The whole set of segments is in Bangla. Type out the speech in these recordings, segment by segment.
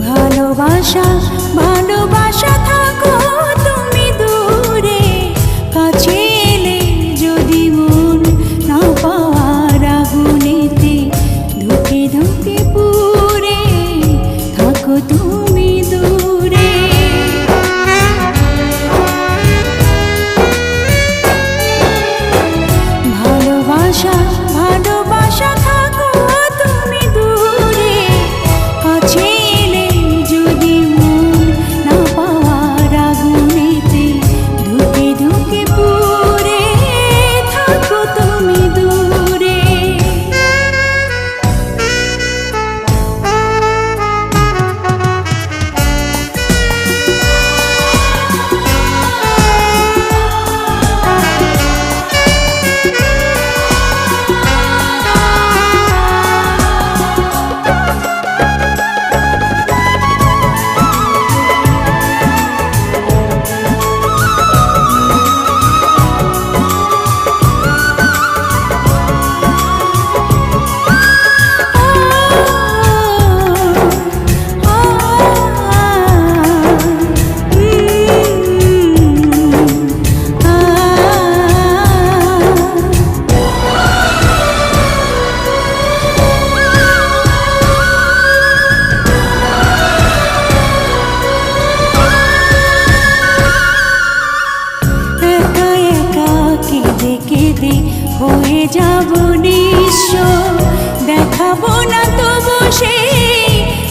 ভালোবাসা ভালোবাসা থাকো তুমি দূরে, কাছে এলে যদি মন না পাওয়ার আগুনেতে ধুকে ধুকে পুড়ে থাকো তুমি দূরে। ভালোবাসা ভালোবাসা থাকো তুমি দূরে, কাছে হয়ে যাব নিঃস্ব, দেখাবো না তবু সেই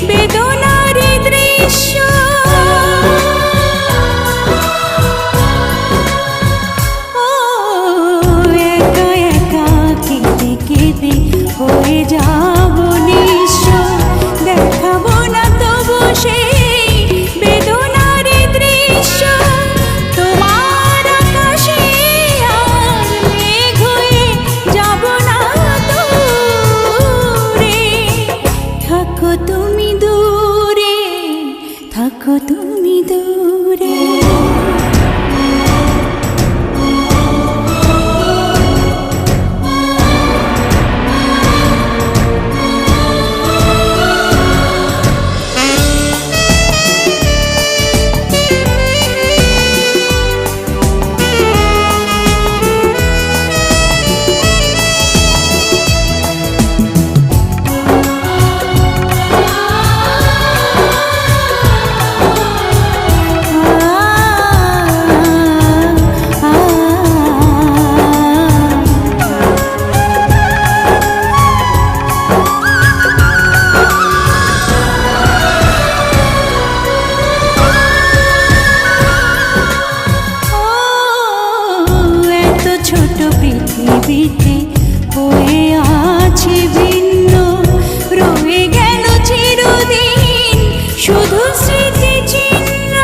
বেদনার দৃশ্য। ও একা একা কেঁদে কেঁদে হয়ে যাব নিঃস্ব, দেখাবো না তবু সেই বেদনার দৃশ্য। তোমার আকাশে তুমি দূরে, থাকো তুমি দূরে। ছোট পৃথিবীতে হয়ে আছি ভিন্ন, রয়ে গেল চিরদিন শুধু স্মৃতি চিহ্ন।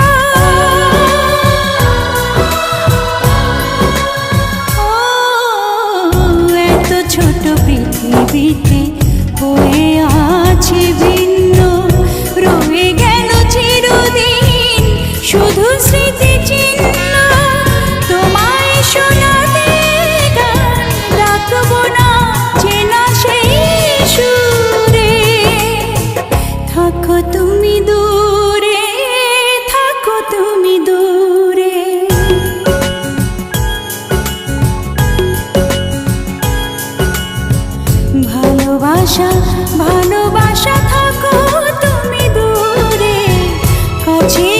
এত ছোট পৃথিবীতে হয়ে আছি ভিন্ন, রয়ে গেল চিরদিন শুধু স্মৃতি চিহ্ন। তোমায় শোনাতে ডাকবো না চেনা সেই সুরে, থাকো তুমি দূরে, থাকো তুমি দূরে। ভালোবাসা ভালোবাসা থাকো তুমি দূরে, কাছে